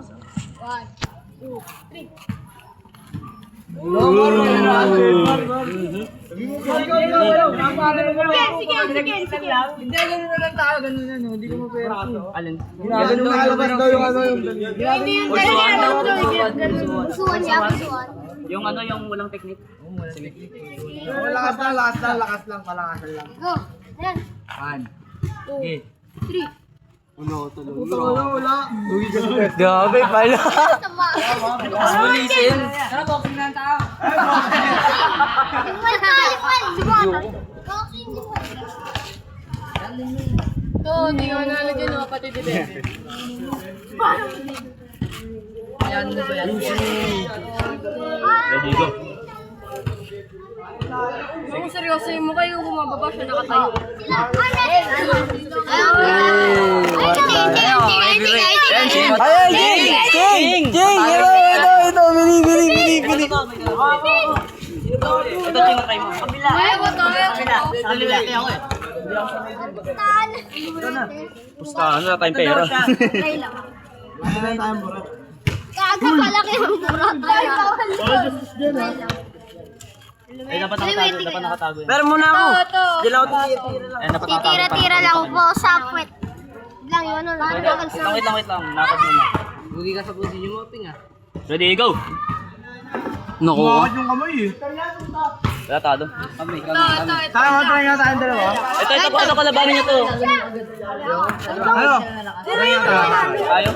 1, 2, 3. Sige. Hindi, ganun na lang tayo. Ganun na, no? Hindi ko mapera. Alin? Ganun na labas daw yung ano yung... Hindi yung busuan niya, busuan. Yung ano, yung walang technique. Lakas lang, palakasan lang. Go. Ayan. 1, 2, 3. wala. Grabe pala. Tama. Bulisin. Tara, boxing na ang tao. Hindi ko nalagyan ng kapatid din. Yan, ano ba yan? Ready, go. Kung seryoso mo kayo, bumababa siya nakatayo. Ayun, Jing! Ito, bili. Ito, Jing, try mo. Kabila. Kabila, ito ako eh. Pusta, ano na tayong pera? Kaga palaki ang burat. Ay, dapat nakatago yan. Pero muna ako. Ito. Ay, dapat nakatago. Titira-tira lang po sa puwet. Lang yun, ano lang. Wait lang. Nakatago muna. Bugi ka sa pusi yung moping ah. Ready, go! Naku. Yung kamay eh. Wala tado. Ito. Try nga tayong dalawa. Ito, ano kalabanin niyo to? Ano? Ayaw?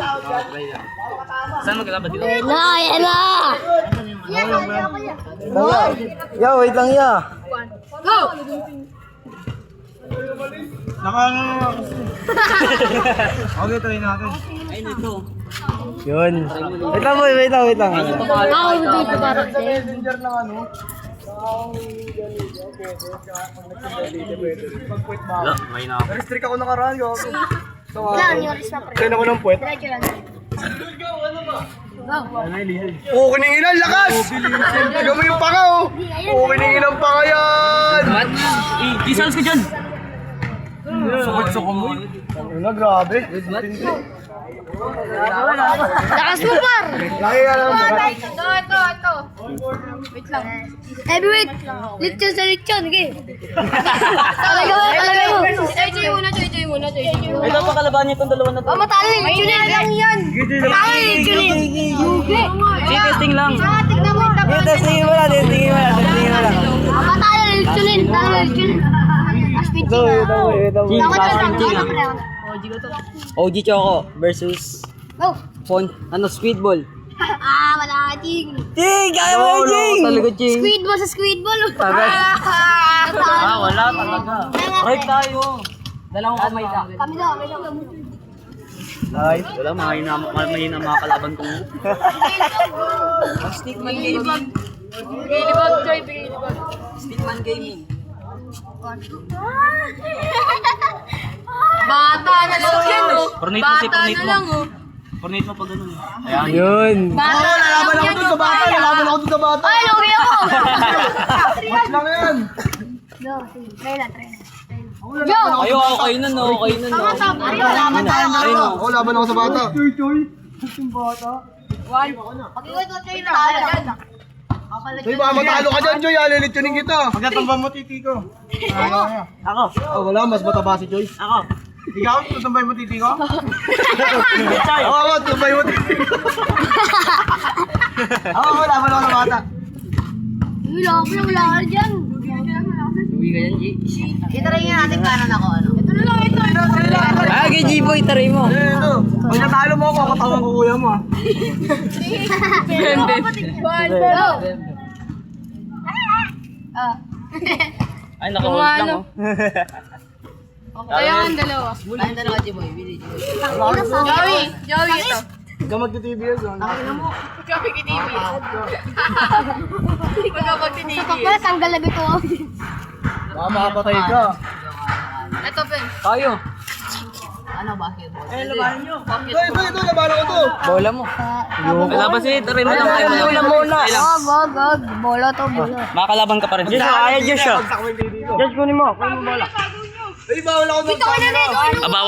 Saan magkalaban dito? Yan na! Yo, wait lang ya. Go! Okay, try natin. Ayun ito. Yun. Wait lang boy, wait lang. Ako dito para sa'yo. Messenger ng ano. Wala, may na ako. Restrict ako nakaraan ko. Lang, yung oras na pre. Send ako ng puwet. Diretso lang. Oo, kininginan, lakas! Tiga mo yung panga, oh! Oo, kininginan panga yan! Isalas ka dyan! Sukot-sukot mo. Ano, grabe. Lakas mo par! Laki ka lang. Ito. Wait lang. Heavyweight! Lechon sa lechon, sige. Talaga mo. Choy muna. Ay, dapat kalabanin niyo itong dalawa na to. Matalo yung lechonin lang yan. Matalo yung lechonin. Testing lang. Tignan mo yung tabi. Testingin mo lang. Matalo yung lechonin. Speed Wait lang. Jing, Ako class Jing ah. OG Choco versus Go! Squidball. Wala ka, Jing. Jing, kaya mo Jing! Talaga, Jing. Squid ball. Wala talaga. Right tayo. Dalawang kamay ka. Kami daw. Ay. Wala, mahina mga kalaban ko. Stickman Gaming. Bigay Choy. Stickman Gaming. Bata na lang yan, oh. Cornate mo si cornate mo. Cornate mo pag ganun. Ayan. Yun. Bata na lang yan, Sa bata, nalaban ako dun sa bata. Ay, lugi ako. Watch lang yan. Try na. Yo! Ayaw, okay nun. Laban tayo. Ako, laban ako sa bata. Pag-iwag ko Choy na. Joy, baka matalo ka dyan, Joy. Alilitunin kita. Magtatamba mo, titi ko. Ako. Oh, wala, mas mataba si Joy. Ako. Ikaw, tutambay mo titi ko? Oo, tutambay mo titi ko. Oo, laban ako sa bata. Wala ka dyan. Uwi ka yan, G. Itry nga natin kanan ako, ano? Ito na lang. Ah, kay G-Boy, taray mo. Ito. Pag natalo mo ako, katawan ko kuya mo. Go! Ay, naka-hold lang oh. Kaya ang dalawa. Ay, dalawa, G-Boy. Bili, G-Boy. Joey ito. Ikaw magti-TV yan, John. Joey kitimi. Pagka-pag-tinigi. Sa kapal, tanggal na bito. Baka makapatay ka. Ito, Ben. Tayo. Ano, basketball? Ito, laban ako to. Bola mo. Wala ba si Taray mo lang. Bola muna. Gag. Bola to, bola. Makakalaban ka pa rin. Josh, ayaw Josh. Pagsak mo yung titi ko. Josh, kunin mo. Kunin mo bola. Ay, bawal ako ng Ito ka na dito. Abawa.